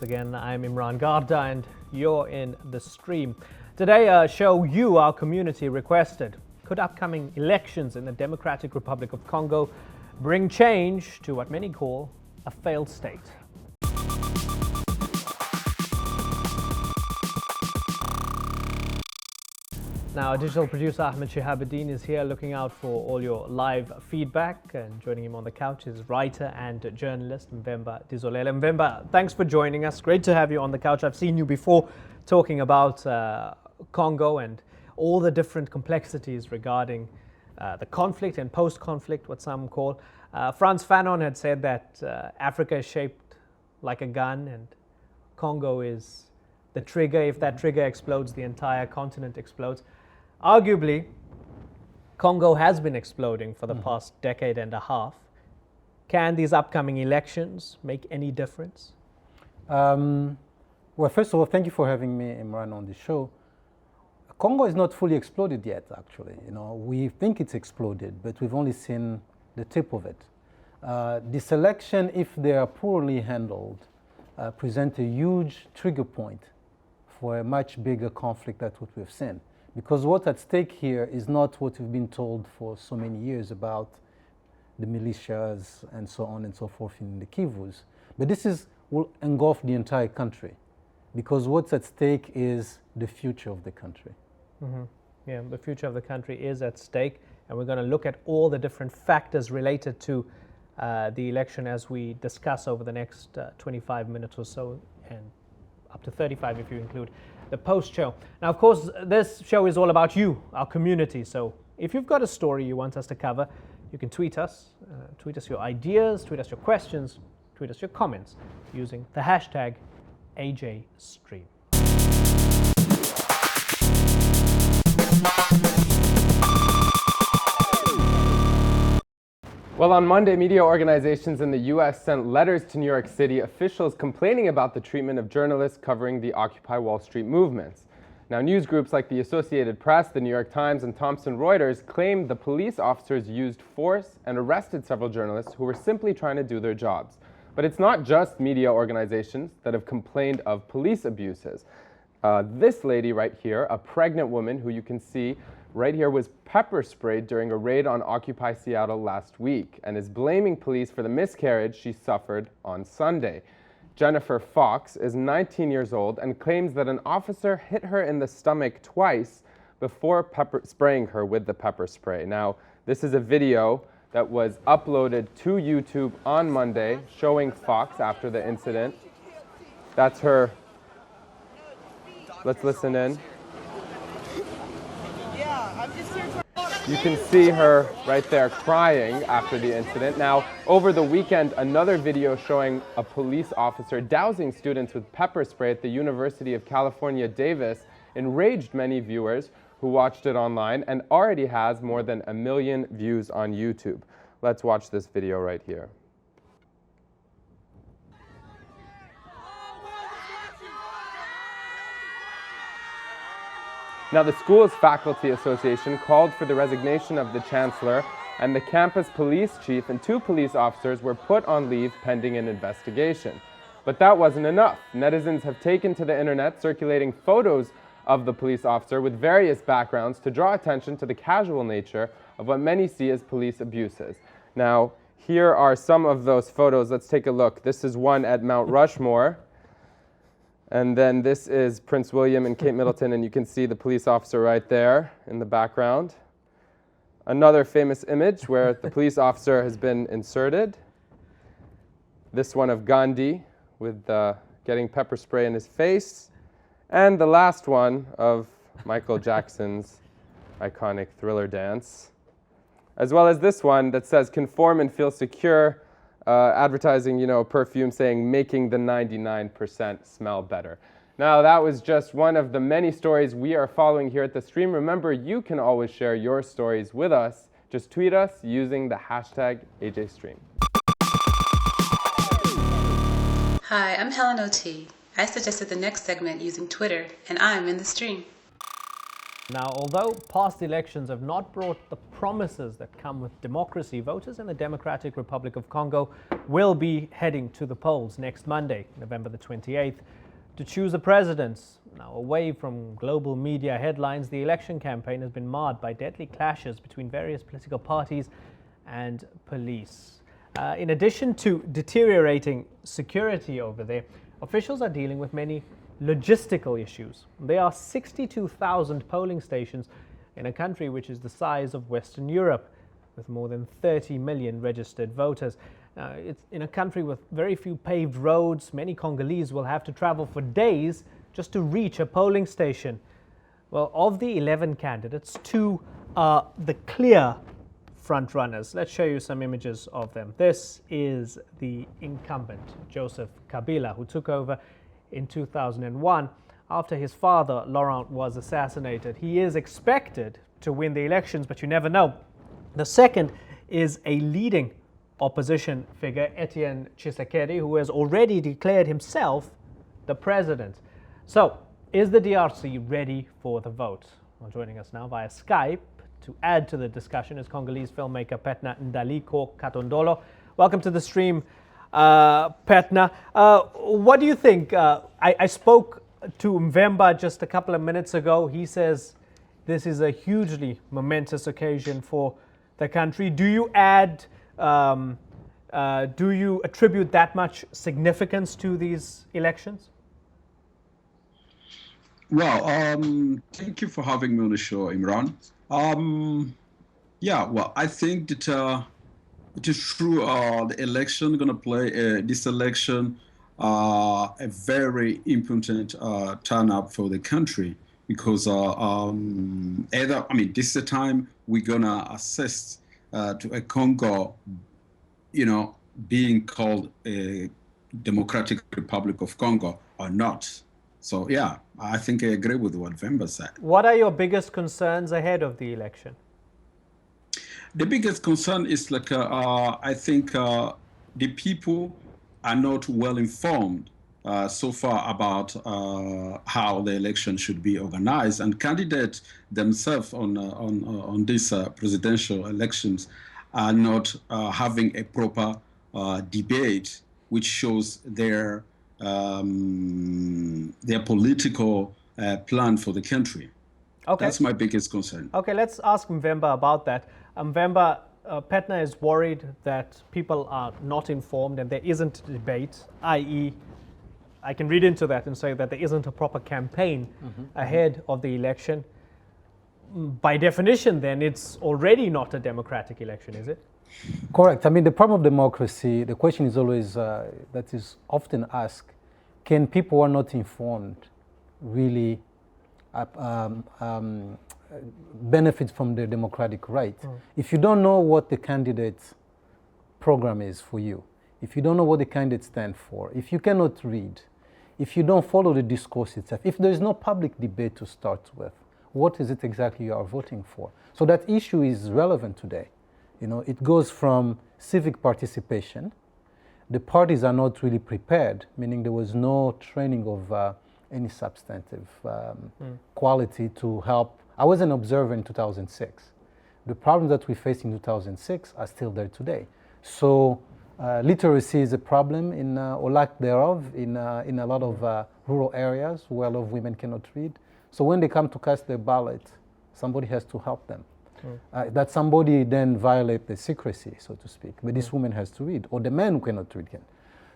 again. I'm Imran Garda and you're in the stream. Today, a show you, our community, requested. Could upcoming elections in the Democratic Republic of Congo bring change to what many call a failed state? Now, our digital producer Ahmed Shihabuddin is here looking out for all your live feedback, and joining him on the couch is writer and journalist Mvemba Dizolele. Mvemba, thanks for joining us. Great to have you on the couch. I've seen you before talking about Congo and all the different complexities regarding the conflict and post-conflict, what some call. Frantz Fanon had said that Africa is shaped like a gun and Congo is the trigger. If that trigger explodes, the entire continent explodes. Arguably, Congo has been exploding for the past decade and a half. Can these upcoming elections make any difference? Well, first of all, thank you for having me, Imran, on the show. Congo is not fully exploded yet, actually. We think it's exploded, but we've only seen the tip of it. This election, if they are poorly handled, present a huge trigger point for a much bigger conflict than what we've seen. Because what's at stake here is not what we've been told for so many years about the militias and so on and so forth in the Kivus. But this will engulf the entire country, because what's at stake is the future of the country. Yeah, the future of the country is at stake, and we're going to look at all the different factors related to the election as we discuss over the next 25 minutes or so, and up to 35 if you include the post show. Now, of course, this show is all about you, our community. So if you've got a story you want us to cover, you can tweet us your ideas, tweet us your questions, tweet us your comments using the hashtag AJStream. Well, on Monday, media organizations in the U.S. sent letters to New York City officials complaining about the treatment of journalists covering the Occupy Wall Street movements. Now, news groups like the Associated Press, the New York Times, and Thomson Reuters claimed the police officers used force and arrested several journalists who were simply trying to do their jobs. But it's not just media organizations that have complained of police abuses. This lady right here, a pregnant woman who you can see right here, was pepper sprayed during a raid on Occupy Seattle last week and is blaming police for the miscarriage she suffered on Sunday. Jennifer Fox is 19 years old and claims that an officer hit her in the stomach twice before spraying her with the pepper spray. Now, this is a video that was uploaded to YouTube on Monday showing Fox after the incident. That's her. Let's listen in. You can see her right there crying after the incident. Now, over the weekend, another video showing a police officer dousing students with pepper spray at the University of California, Davis enraged many viewers who watched it online and already has more than 1 million views on YouTube. Let's watch this video right here. Now, the school's faculty association called for the resignation of the chancellor, and the campus police chief and 2 police officers were put on leave pending an investigation. But that wasn't enough. Netizens have taken to the internet circulating photos of the police officer with various backgrounds to draw attention to the casual nature of what many see as police abuses. Now, here are some of those photos. Let's take a look. This is one at Mount Rushmore. And then this is Prince William and Kate Middleton, and you can see the police officer right there in the background. Another famous image where the police officer has been inserted. This one of Gandhi with getting pepper spray in his face. And the last one of Michael Jackson's iconic Thriller dance. As well as this one that says, "Conform and feel secure," advertising, perfume saying, "making the 99% smell better." Now, that was just one of the many stories we are following here at the stream. Remember, you can always share your stories with us. Just tweet us using the hashtag AJStream. Hi, I'm Helen O.T. I suggested the next segment using Twitter, and I'm in the stream. Now, although past elections have not brought the promises that come with democracy, voters in the Democratic Republic of Congo will be heading to the polls next Monday, November the 28th, to choose a president. Now, away from global media headlines, the election campaign has been marred by deadly clashes between various political parties and police. In addition to deteriorating security over there, officials are dealing with many logistical issues. There are 62,000 polling stations in a country which is the size of Western Europe, with more than 30 million registered voters. It's in a country with very few paved roads. Many Congolese will have to travel for days just to reach a polling station. Well, of the 11 candidates, 2 are the clear front runners. Let's show you some images of them. This is the incumbent, Joseph Kabila, who took over in 2001 after his father, Laurent, was assassinated. He is expected to win the elections, but you never know. The second is a leading opposition figure, Etienne Tshisekedi, who has already declared himself the president. So, is the DRC ready for the vote? Well, joining us now via Skype to add to the discussion is Congolese filmmaker Petna Ndaliko KatondoloThumbnail. Welcome to the stream, Petna. What do you think? I spoke to Mvemba just a couple of minutes ago. He says this is a hugely momentous occasion for the country. Do you attribute that much significance to these elections? Well, thank you for having me on the show, Imran. Yeah, well, I think that it is true. The election going to play this election a very important turn-up for the country, because this is the time we're gonna assist to a Congo, being called a Democratic Republic of Congo or not. So yeah, I think I agree with what Mvemba said. What are your biggest concerns ahead of the election? The biggest concern is I think the people are not well informed so far about how the election should be organized, and candidates themselves on these presidential elections are not having a proper debate which shows their political plan for the country. Okay. That's my biggest concern. Okay, let's ask Mvemba about that. Mvemba, Petna is worried that people are not informed and there isn't a debate, i.e., I can read into that and say that there isn't a proper campaign ahead of the election. By definition, then, it's already not a democratic election, is it? Correct. I mean, the problem of democracy, the question is always, that is often asked, can people who are not informed really benefit from the democratic right? If you don't know what the candidate's program is for you, if you don't know what the candidate stands for, if you cannot read, if you don't follow the discourse itself, if there is no public debate to start with, what is it exactly you are voting for? So that issue is relevant today. It goes from civic participation. The parties are not really prepared, meaning there was no training of any substantive quality to help. I was an observer in 2006. The problems that we faced in 2006 are still there today. So literacy is a problem or lack thereof in a lot of rural areas where a lot of women cannot read. So when they come to cast their ballot, somebody has to help them. That somebody then violate the secrecy, so to speak. But this woman has to read, or the man who cannot read can.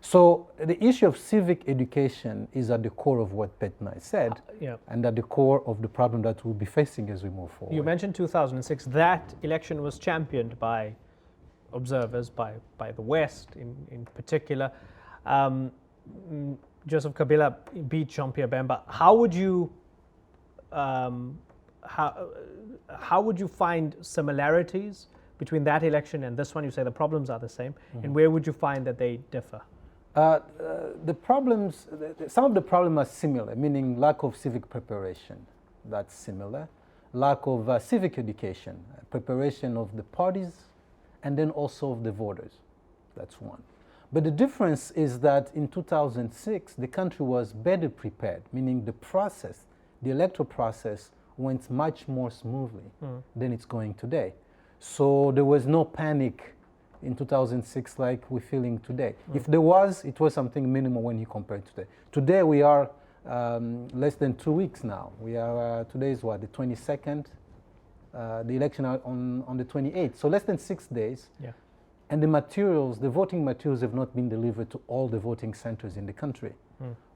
So the issue of civic education is at the core of what Petna said, and at the core of the problem that we'll be facing as we move forward. You mentioned 2006. That election was championed by observers, by the West in particular. Joseph Kabila beat Jean-Pierre Bemba. How would you find similarities between that election and this one? You say the problems are the same, and where would you find that they differ? The problems, some of the problems are similar, meaning lack of civic preparation. That's similar. Lack of civic education, preparation of the parties, and then also of the voters. That's one. But the difference is that in 2006, the country was better prepared, meaning the process, the electoral process went much more smoothly than it's going today. So there was no panic in 2006 like we're feeling today. If there was, it was something minimal when you compare it today. Today we are less than 2 weeks now. We are, today is what, the 22nd? The election on the 28th, so less than 6 days. Yeah. And the materials, the voting materials have not been delivered to all the voting centers in the country.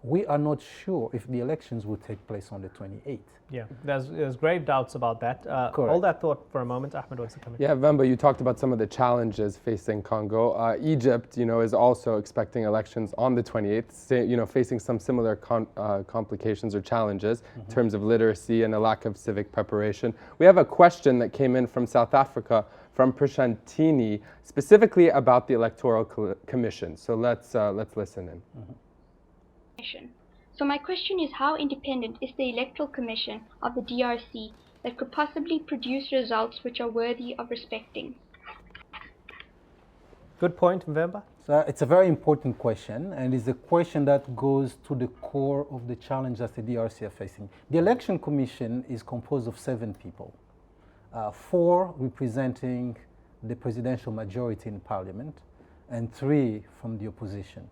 We are not sure if the elections will take place on the 28th. Yeah, there's grave doubts about that. Correct. Hold that thought for a moment. Ahmed wants to come in. Yeah, Mvemba, you talked about some of the challenges facing Congo. Egypt, is also expecting elections on the 28th, facing some similar complications or challenges in terms of literacy and a lack of civic preparation. We have a question that came in from South Africa from Prashantini, specifically about the Electoral Commission. So let's listen in. So my question is, how independent is the Electoral Commission of the DRC that could possibly produce results which are worthy of respecting? Good point, Mvemba. So it's a very important question, and it's a question that goes to the core of the challenge that the DRC are facing. The Election Commission is composed of 7 people, 4 representing the presidential majority in parliament, and 3 from the opposition.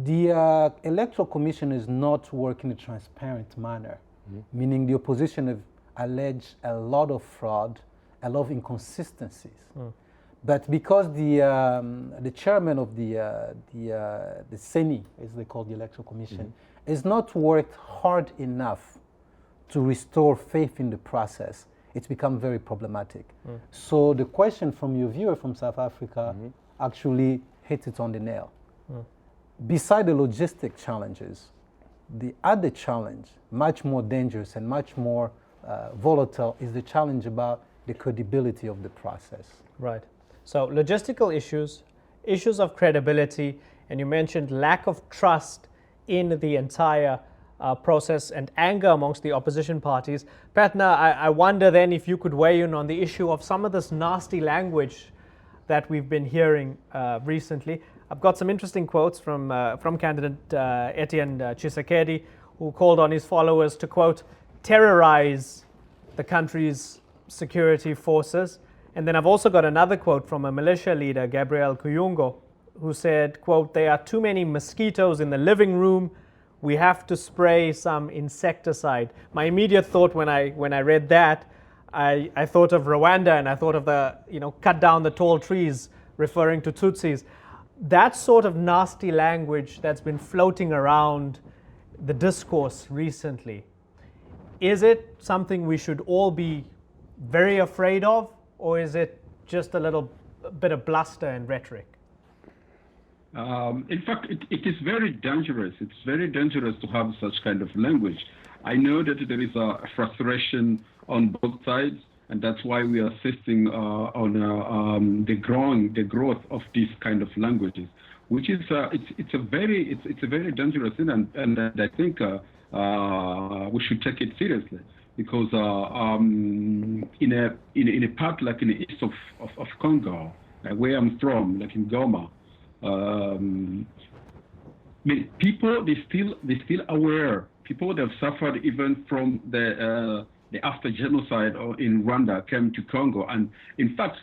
The Electoral Commission is not working in a transparent manner, meaning the opposition have alleged a lot of fraud, a lot of inconsistencies. But because the chairman of the CENI, as they call the Electoral Commission, has not worked hard enough to restore faith in the process, it's become very problematic. So the question from your viewer from South Africa actually hits it on the nail. Beside the logistic challenges, the other challenge, much more dangerous and much more volatile, is the challenge about the credibility of the process. Right. So logistical issues, issues of credibility, and you mentioned lack of trust in the entire process and anger amongst the opposition parties. Petna, I wonder then if you could weigh in on the issue of some of this nasty language that we've been hearing recently. I've got some interesting quotes from candidate Etienne Tshisekedi, who called on his followers to, quote, terrorize the country's security forces. And then I've also got another quote from a militia leader, Gabriel Kuyungo, who said, quote, there are too many mosquitoes in the living room. We have to spray some insecticide. My immediate thought when I read that, I thought of Rwanda, and I thought of the, cut down the tall trees, referring to Tutsis. That sort of nasty language that's been floating around the discourse recently, is it something we should all be very afraid of, or is it just a little bit of bluster and rhetoric? In fact, it is very dangerous. It's very dangerous to have such kind of language. I know that there is a frustration on both sides, and that's why we are insisting on the growth of these kind of languages, which is it's a very dangerous thing, and I think we should take it seriously, because in a part like in the east of Congo, where I'm from, like in Goma, people they still aware. People that have suffered even from the after genocide or in Rwanda came to Congo, and in fact,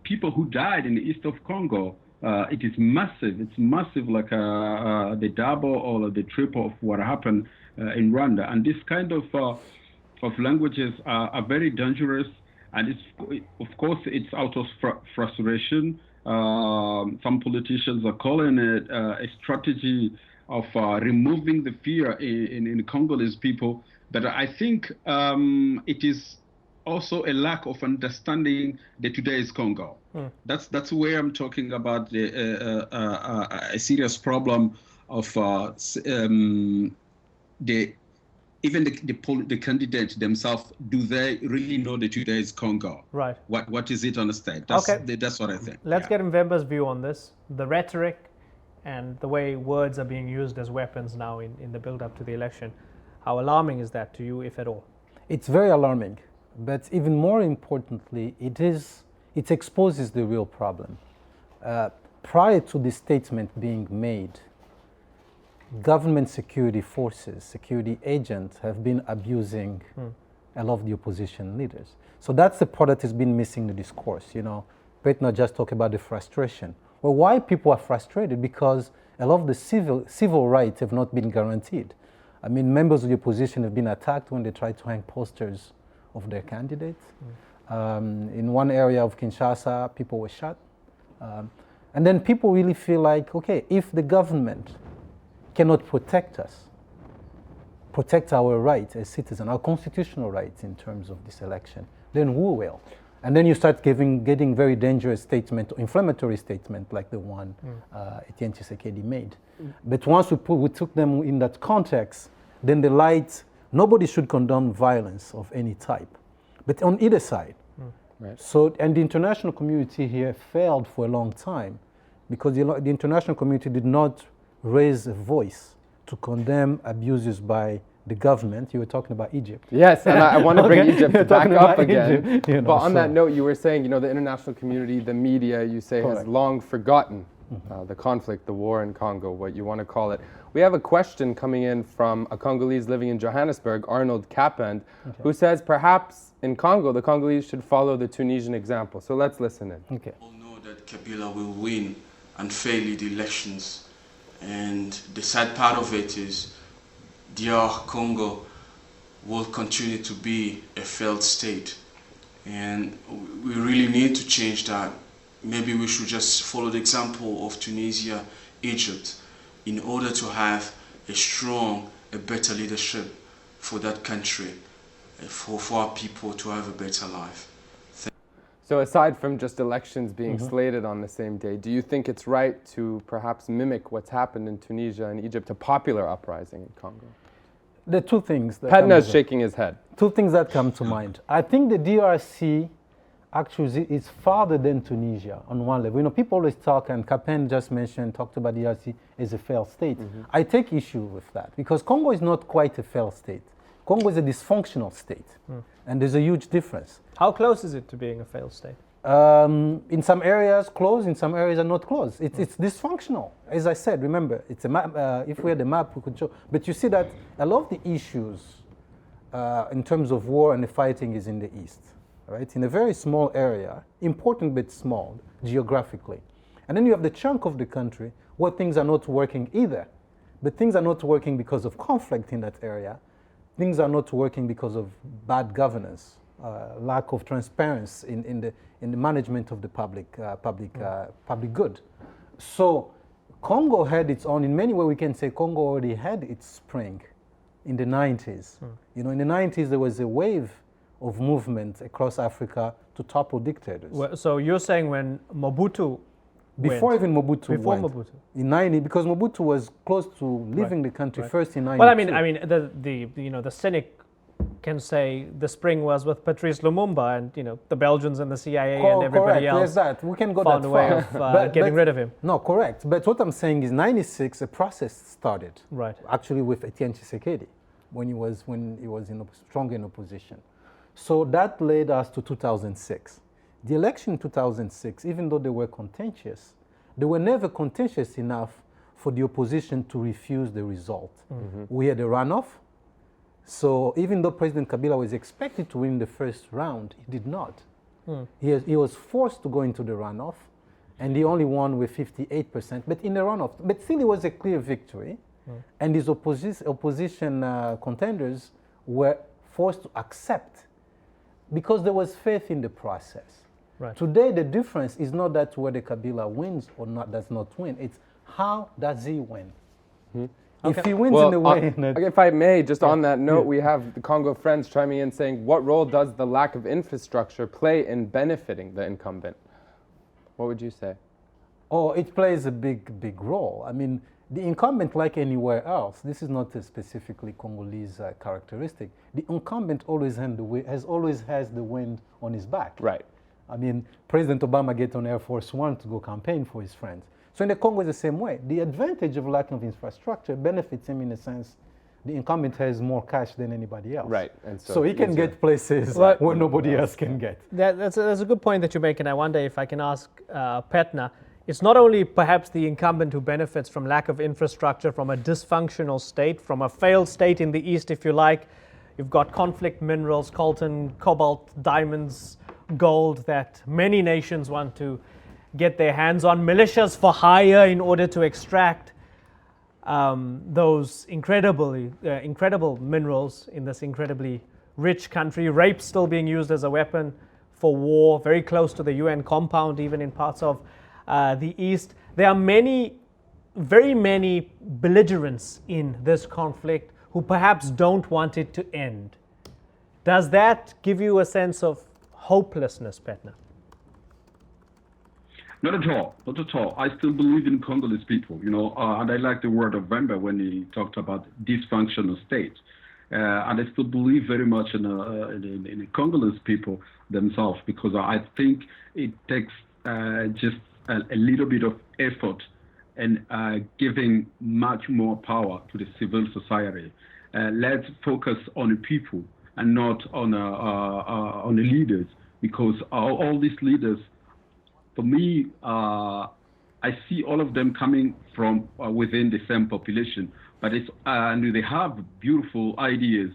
people who died in the east of Congo, it is massive. It's massive, like the double or the triple of what happened in Rwanda. And this kind of languages are very dangerous, and of course it's out of frustration. Some politicians are calling it a strategy of removing the fear in Congolese people. But I think it is also a lack of understanding the today's Congo. That's where I'm talking about a serious problem of the candidates themselves. Do they really know the today's Congo? Right. What is it on the state? That's what I think. Let's get Mvemba's view on this. The rhetoric and the way words are being used as weapons now in the build-up to the election. How alarming is that to you, if at all? It's very alarming, but even more importantly, it exposes the real problem. Prior to the statement being made, government security forces, security agents have been abusing a lot of the opposition leaders. So that's the part that has been missing the discourse. You know, Petna just talked about the frustration. Well, why people are frustrated? Because a lot of the civil rights have not been guaranteed. I mean, members of the opposition have been attacked when they tried to hang posters of their candidates. In one area of Kinshasa, people were shot. And then people really feel like, okay, if the government cannot protect us, protect our rights as citizens, our constitutional rights in terms of this election, then who will? And then you start getting very dangerous statement, inflammatory statement like the one Etienne Tshisekedi made. But once we took them in that context, then the light, nobody should condone violence of any type, but on either side. Right. So, and the international community here failed for a long time because the international community did not raise a voice to condemn abuses by the government. You were talking about Egypt. Yes, and I want to bring Egypt back up again. Egypt, you know, but on that note, you were saying, you know, the international community, the media, you say, has long forgotten the conflict, the war in Congo, what you want to call it. We have a question coming in from a Congolese living in Johannesburg, Arnold Kapand, who says perhaps in Congo, the Congolese should follow the Tunisian example. So let's listen in. Okay. We all know that Kabila will win unfairly the elections. And the sad part of it is DR Congo will continue to be a failed state. And we really need to change that. Maybe we should just follow the example of Tunisia, Egypt, in order to have a better leadership for that country, for our people to have a better life. So aside from just elections being slated on the same day, do you think it's right to perhaps mimic what's happened in Tunisia and Egypt, a popular uprising in Congo? There are two things. Petna is shaking his head. Two things that come to mind. I think the DRC actually is farther than Tunisia on one level. You know, people always talk, and Capen just talked about DRC as a failed state. I take issue with that because Congo is not quite a failed state. Congo is a dysfunctional state, and there's a huge difference. How close is it to being a failed state? In some areas close, in some areas are not close. It's dysfunctional. As I said, remember, it's a map. If we had a map, we could show. But you see that a lot of the issues in terms of war and the fighting is in the east, right? In a very small area, important but small geographically. And then you have the chunk of the country where things are not working either. But things are not working because of conflict in that area. Things are not working because of bad governance, lack of transparency in the management of the public good. So Congo had its own, in many ways we can say Congo already had its spring in the 90s. You know, in the 90s there was a wave of movement across Africa to topple dictators. Well, so you're saying when Mobutu Before even Mobutu Before went. Mobutu. In 90, because Mobutu was close to leaving the country first in 92. Well, I mean, the cynic can say the spring was with Patrice Lumumba and the Belgians and the CIA and everybody else. Yes, that we can go found that a way far. of getting rid of him. No, correct. But what I'm saying is, 96, a process started. Right. Actually, with Etienne Tshisekedi, when he was strong in opposition. So that led us to 2006. The election in 2006, even though they were contentious, they were never contentious enough for the opposition to refuse the result. We had a runoff. So even though President Kabila was expected to win the first round, he did not. He was forced to go into the runoff, and he only won with 58%. But in the runoff, but still it was a clear victory, and his opposition contenders were forced to accept because there was faith in the process. Right. Today, the difference is not that whether Kabila wins or not does not win. It's how does he win. If he wins in a way that... If I may, just on that note, we have the Congo Friends chiming in saying, what role does the lack of infrastructure play in benefiting the incumbent? What would you say? Oh, it plays a big role. I mean, the incumbent, like anywhere else, this is not a specifically Congolese characteristic. The incumbent always has the wind on his back. Right. I mean, President Obama gets on Air Force One to go campaign for his friends. So in the Congo, it's the same way. The advantage of lack of infrastructure benefits him in a sense. The incumbent has more cash than anybody else. Right. And so he can get places where nobody else can get. That's a good point that you make, and I wonder if I can ask Petna, it's not only perhaps the incumbent who benefits from lack of infrastructure, from a dysfunctional state, from a failed state in the east, if you like. You've got conflict minerals, coltan, cobalt, diamonds, gold that many nations want to get their hands on. Militias for hire in order to extract those incredible minerals in this incredibly rich country. Rape still being used as a weapon for war, very close to the UN compound, even in parts of the east. There are very many belligerents in this conflict who perhaps don't want it to end. Does that give you a sense of hopelessness, Petna? Not at all. Not at all. I still believe in Congolese people, and I like the word of Mvemba when he talked about dysfunctional state. And I still believe very much in the Congolese people themselves, because I think it takes just a little bit of effort and giving much more power to the civil society. Let's focus on the people and not on the leaders, because all these leaders, for me, I see all of them coming from within the same population, but and they have beautiful ideas,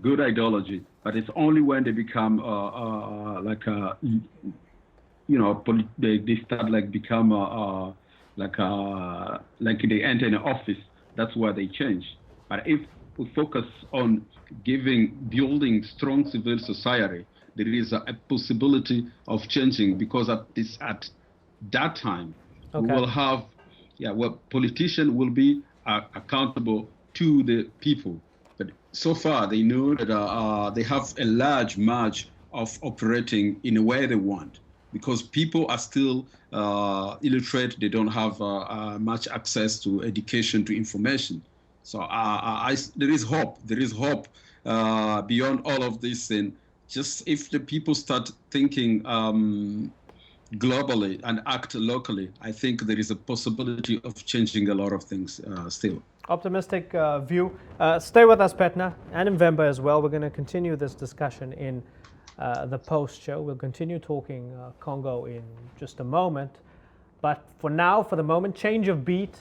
good ideology, but it's only when they become they start become like they enter an office. That's where they change. But if we focus on building strong civil society, there is a possibility of changing, because at that time we will have, politicians will be accountable to the people. But so far they know that they have a large margin of operating in a way they want, because people are still illiterate. They don't have much access to education, to information. So there is hope. There is hope beyond all of this. And just if the people start thinking globally and act locally, I think there is a possibility of changing a lot of things still. Optimistic view. Stay with us, Petna, and Mvemba as well. We're going to continue this discussion in the post show. We'll continue talking Congo in just a moment. But for now, for the moment, change of beat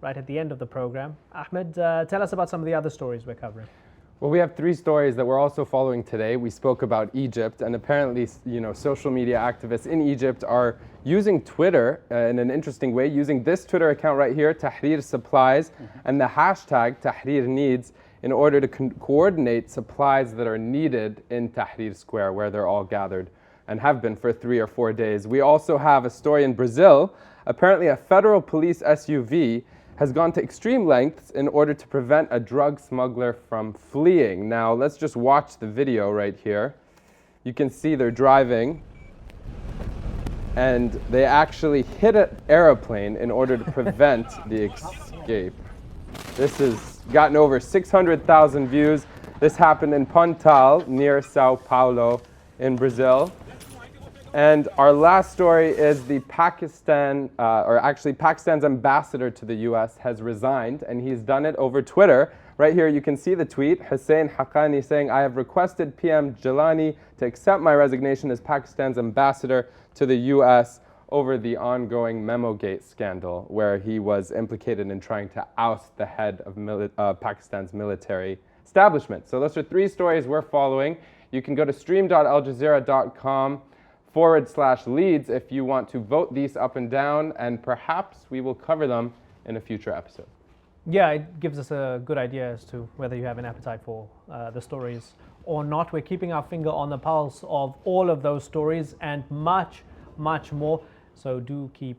right at the end of the program. Ahmed, tell us about some of the other stories we're covering. Well, we have 3 stories that we're also following today. We spoke about Egypt, and apparently, social media activists in Egypt are using Twitter in an interesting way, using this Twitter account right here, Tahrir Supplies, and the hashtag Tahrir Needs, in order to coordinate supplies that are needed in Tahrir Square, where they're all gathered and have been for 3 or 4 days. We also have a story in Brazil. Apparently, a federal police SUV has gone to extreme lengths in order to prevent a drug smuggler from fleeing. Now, let's just watch the video right here. You can see they're driving, and they actually hit an airplane in order to prevent the escape. This has gotten over 600,000 views. This happened in Pontal, near Sao Paulo in Brazil. And our last story is Pakistan's ambassador to the US has resigned, and he's done it over Twitter. Right here you can see the tweet, Hussein Haqqani saying, "I have requested PM Jilani to accept my resignation as Pakistan's ambassador to the US over the ongoing Memogate scandal, where he was implicated in trying to oust the head of Pakistan's military establishment." So those are 3 stories we're following. You can go to stream.aljazeera.com/leads if you want to vote these up and down, and perhaps we will cover them in a future episode. Yeah, it gives us a good idea as to whether you have an appetite for the stories or not. We're keeping our finger on the pulse of all of those stories and much, much more. So do keep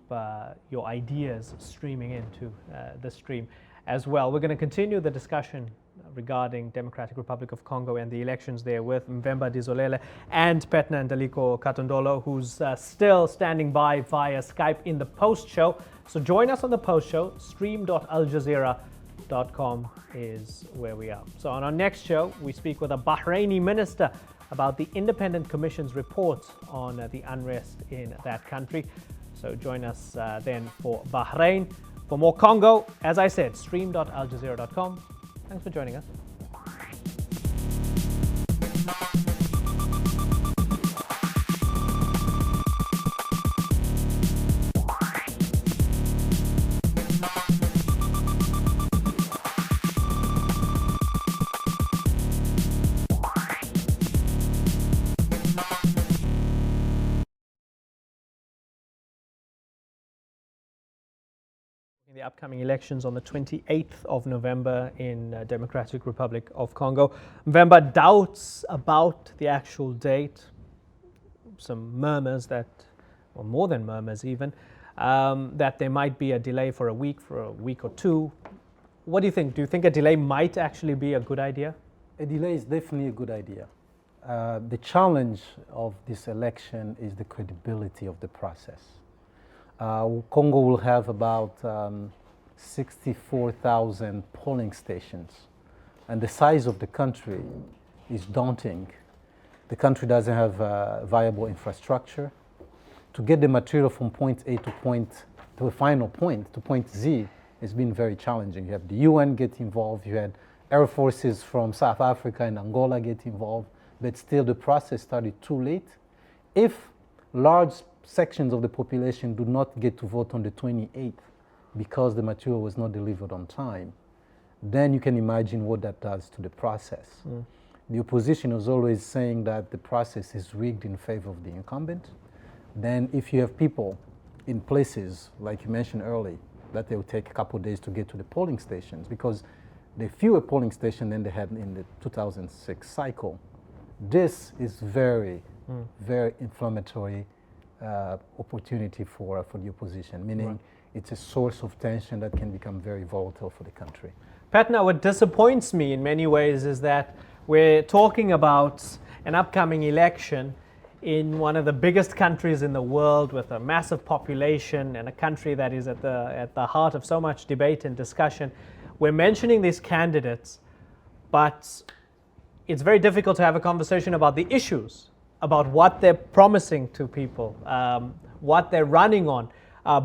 your ideas streaming into the stream as well. We're going to continue the discussion regarding Democratic Republic of Congo and the elections there with Mvemba Dizolele and Petna Ndaliko KatondoloThumbnail, who's still standing by via Skype in the post show. So join us on the post show. Stream.aljazeera.com is where we are. So on our next show, we speak with a Bahraini minister about the Independent Commission's report on the unrest in that country. So join us then for Bahrain. For more Congo, as I said, stream.aljazeera.com. Thanks for joining us. The upcoming elections on the 28th of November in Democratic Republic of Congo. Mvemba doubts about the actual date. Some murmurs that, or more than murmurs even, that there might be a delay for a week or two. What do you think? Do you think a delay might actually be a good idea? A delay is definitely a good idea. The challenge of this election is the credibility of the process. Congo will have about 64,000 polling stations, and the size of the country is daunting. The country doesn't have viable infrastructure. To get the material from point A to a final point, to point Z, has been very challenging. You have the UN get involved, you had air forces from South Africa and Angola get involved, but still the process started too late. If large sections of the population do not get to vote on the 28th because the material was not delivered on time, then you can imagine what that does to the process. The opposition is always saying that the process is rigged in favor of the incumbent. Then if you have people in places, like you mentioned earlier, that they will take a couple of days to get to the polling stations because there are fewer polling stations than they had in the 2006 cycle. This is very inflammatory opportunity for the opposition, meaning it's a source of tension that can become very volatile for the country. Petna, what disappoints me in many ways is that we're talking about an upcoming election in one of the biggest countries in the world with a massive population and a country that is at the heart of so much debate and discussion. We're mentioning these candidates, but it's very difficult to have a conversation about the issues, about what they're promising to people, what they're running on,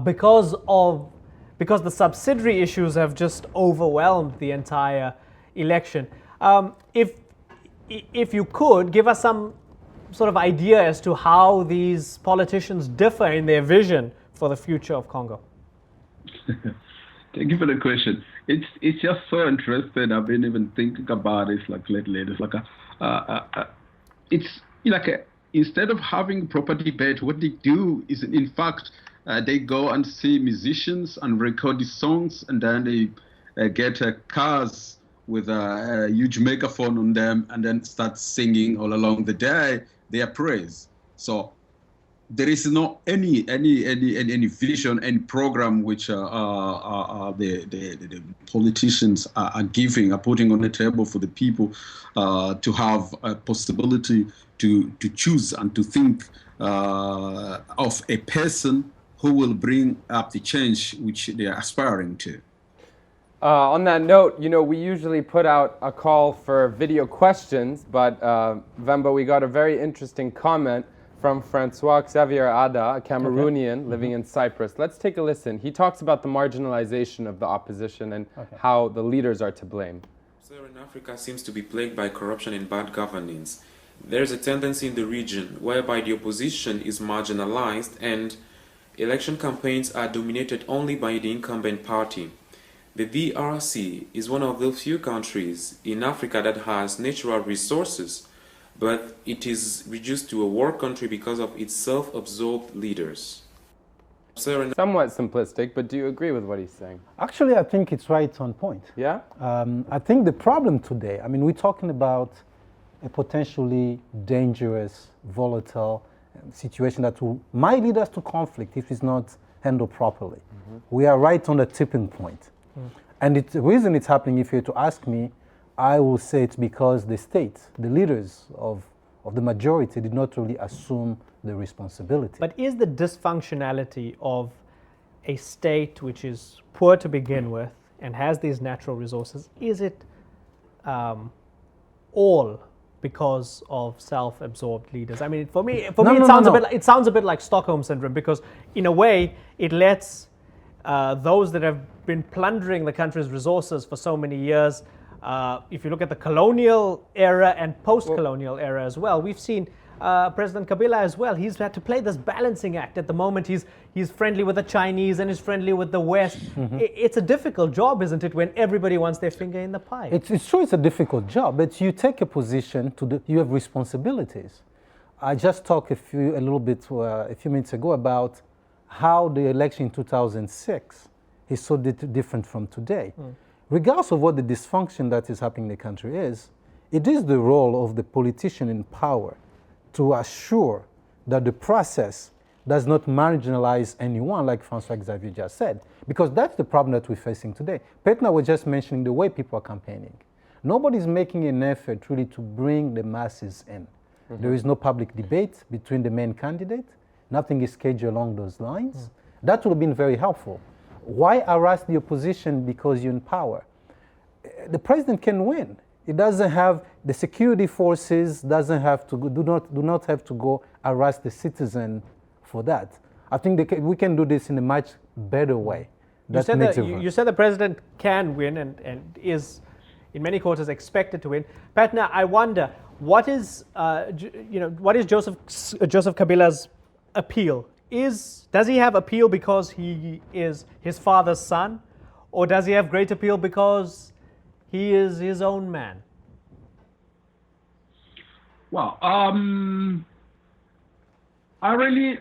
because the subsidiary issues have just overwhelmed the entire election. If you could give us some sort of idea as to how these politicians differ in their vision for the future of Congo. Thank you for the question. It's just so interesting. I've been even thinking about it lately. It's like instead of having proper debate, what they do is in fact they go and see musicians and record the songs, and then they get cars with a huge megaphone on them, and then start singing all along the day their praise. So there is no any vision, any program which the politicians are putting on the table for the people to have a possibility to choose and to think of a person who will bring up the change which they are aspiring to. On that note, we usually put out a call for video questions, but Mvemba, we got a very interesting comment from Francois Xavier Ada, a Cameroonian living in Cyprus. Let's take a listen. He talks about the marginalization of the opposition and how the leaders are to blame. Sub-Saharan Africa seems to be plagued by corruption and bad governance. There's a tendency in the region whereby the opposition is marginalized and election campaigns are dominated only by the incumbent party. The DRC is one of the few countries in Africa that has natural resources, but it is reduced to a war country because of its self-absorbed leaders. Somewhat simplistic, but do you agree with what he's saying? Actually, I think it's right on point. Yeah? I think the problem today, we're talking about a potentially dangerous, volatile situation that might lead us to conflict if it's not handled properly. We are right on the tipping point. And the reason it's happening, if you were to ask me, I will say it's because the state, the leaders of the majority did not really assume the responsibility. But is the dysfunctionality of a state which is poor to begin with and has these natural resources, is it all because of self-absorbed leaders? I mean, for me, it sounds a bit like Stockholm syndrome, because in a way it lets those that have been plundering the country's resources for so many years. If you look at the colonial era and post-colonial era as well, we've seen President Kabilas as well. He's had to play this balancing act. At the moment, he's friendly with the Chinese and he's friendly with the West. It's a difficult job, isn't it, when everybody wants their finger in the pie? It's true, it's a difficult job, but you take a position you have responsibilities. I just talked a few minutes ago about how the election in 2006 is so different from today. Regardless of what the dysfunction that is happening in the country is, it is the role of the politician in power to assure that the process does not marginalize anyone, like Francois Xavier just said, because that's the problem that we're facing today. Petna was just mentioning the way people are campaigning. Nobody's making an effort really to bring the masses in. There is no public debate between the main candidate. Nothing is scheduled along those lines. That would have been very helpful. Why harass the opposition because you're in power? The president can win. It doesn't have, the security forces doesn't have to, do not have to go harass the citizen for that. I think we can do this in a much better way. You said the president can win and is in many quarters expected to win. Petna, I wonder, what is Joseph Kabila's appeal? Does he have appeal because he is his father's son, or does he have great appeal because he is his own man? Well, I really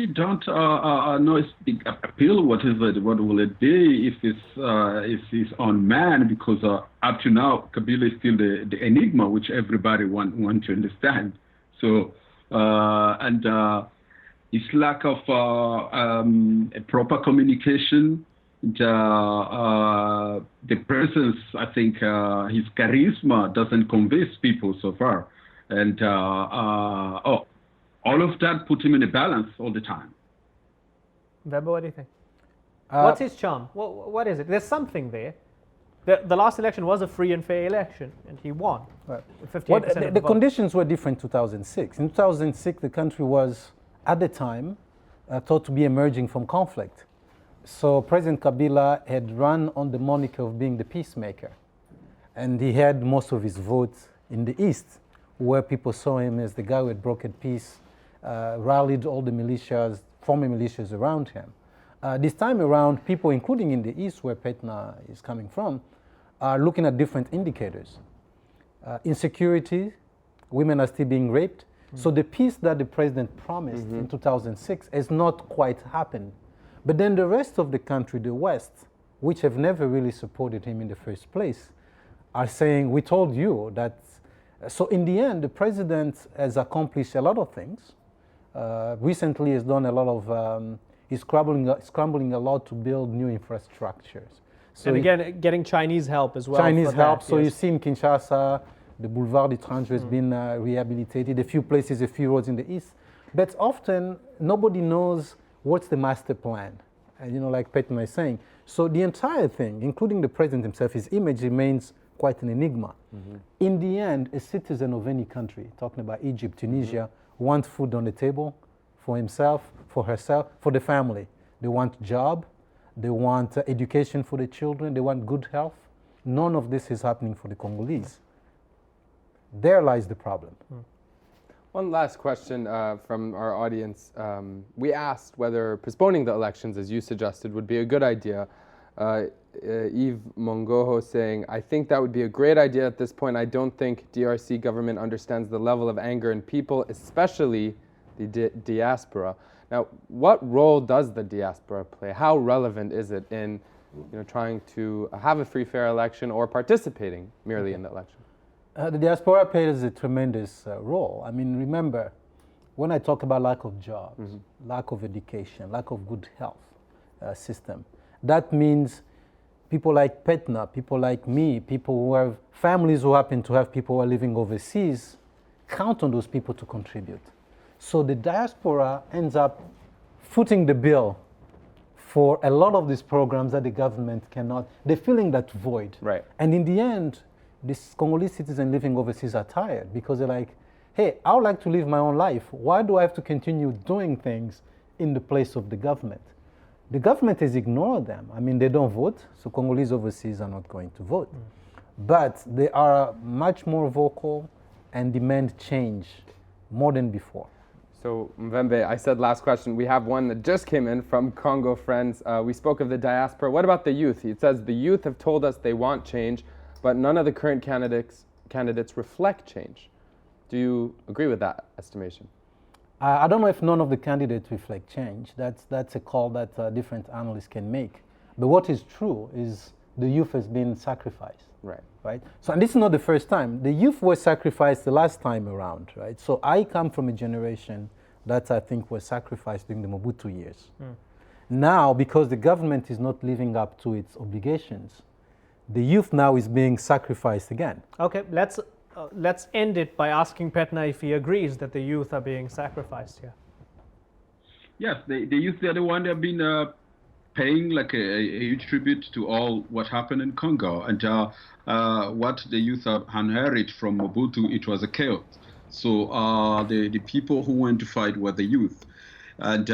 don't know its big appeal. What is it? What will it be if it's his own man? Because up to now, Kabila is still the enigma which everybody want to understand. So its lack of a proper communication, the presence, I think his charisma doesn't convince people so far, and all of that put him in a balance all the time. Mvemba, what do you think? What's his charm? What is it? There's something there. The last election was a free and fair election, and he won. Right. 58% of the conditions were different in 2006. In 2006, the country was, at the time, thought to be emerging from conflict. So President Kabila had run on the moniker of being the peacemaker. And he had most of his votes in the East, where people saw him as the guy who had brokered peace, rallied all the militias, former militias around him. This time around, people, including in the East, where Petna is coming from, are looking at different indicators. Insecurity, women are still being raped. So the peace that the president promised in 2006 has not quite happened. But then the rest of the country, the West, which have never really supported him in the first place, are saying, we told you that. So in the end, the president has accomplished a lot of things. Recently has done a lot of, he's scrambling a lot to build new infrastructures. So and again, getting Chinese help as well. Chinese help. So yes. you see in Kinshasa, the Boulevard des Trangers has been rehabilitated, a few places, a few roads in the East. But often, nobody knows what's the master plan, like Petna is saying. So the entire thing, including the president himself, his image remains quite an enigma. In the end, a citizen of any country, talking about Egypt, Tunisia, wants food on the table for himself, for herself, for the family. They want job, they want education for the children, they want good health. None of this is happening for the Congolese. There lies the problem. One last question from our audience. We asked whether postponing the elections, as you suggested, would be a good idea. Yves Mongoho saying, I think that would be a great idea at this point. I don't think DRC government understands the level of anger in people, especially the diaspora. Now, what role does the diaspora play? How relevant is it in trying to have a free, fair election or participating merely in the election? The diaspora plays a tremendous role. I mean, remember, when I talk about lack of jobs, lack of education, lack of good health system, that means people like Petna, people like me, people who have families who happen to have people who are living overseas, count on those people to contribute. So the diaspora ends up footing the bill for a lot of these programs that the government cannot. They're filling that void. Right. And in the end, these Congolese citizens living overseas are tired because they're like, hey, I would like to live my own life. Why do I have to continue doing things in the place of the government? The government has ignored them. I mean, they don't vote, so Congolese overseas are not going to vote. But they are much more vocal and demand change more than before. So, Mvemba, I said last question. We have one that just came in from Congo friends. We spoke of the diaspora. What about the youth? It says the youth have told us they want change, but none of the current candidates reflect change. Do you agree with that estimation? I don't know if none of the candidates reflect change. That's a call that different analysts can make. But what is true is the youth has been sacrificed. Right. Right? So, and this is not the first time. The youth were sacrificed the last time around, right? So I come from a generation that I think was sacrificed during the Mobutu years. Now, because the government is not living up to its obligations, the youth now is being sacrificed again. Okay, let's end it by asking Petna if he agrees that the youth are being sacrificed here. Yes, the youth, they're the one that have been paying like a huge tribute to all what happened in Congo. And what the youth have inherited from Mobutu, it was a chaos. So the people who went to fight were the youth. And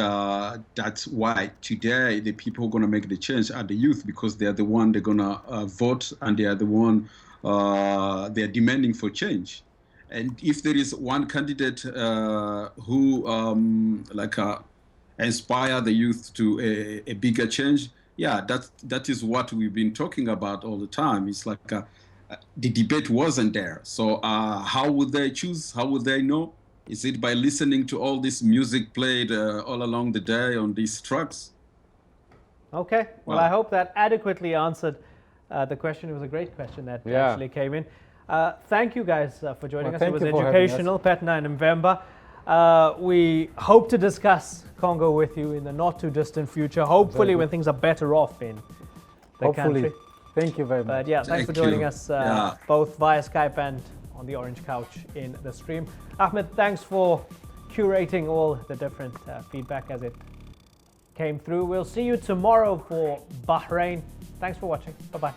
that's why today the people who are going to make the change are the youth, because they are the one they're going to vote, and they are the one they are demanding for change. And if there is one candidate who inspire the youth to a bigger change, yeah, that is what we've been talking about all the time. It's like the debate wasn't there. So how would they choose? How would they know? Is it by listening to all this music played all along the day on these trucks? Okay, well, I hope that adequately answered the question. It was a great question that actually came in. Thank you guys for joining us. It was educational, Petna and Mvemba. We hope to discuss Congo with you in the not too distant future, hopefully when things are better off in the country. Thank you very much. But yeah, thanks for joining us both via Skype and on the Orange Couch in the stream. Ahmed, thanks for curating all the different feedback as it came through. We'll see you tomorrow for Bahrain. Thanks for watching. Bye-bye.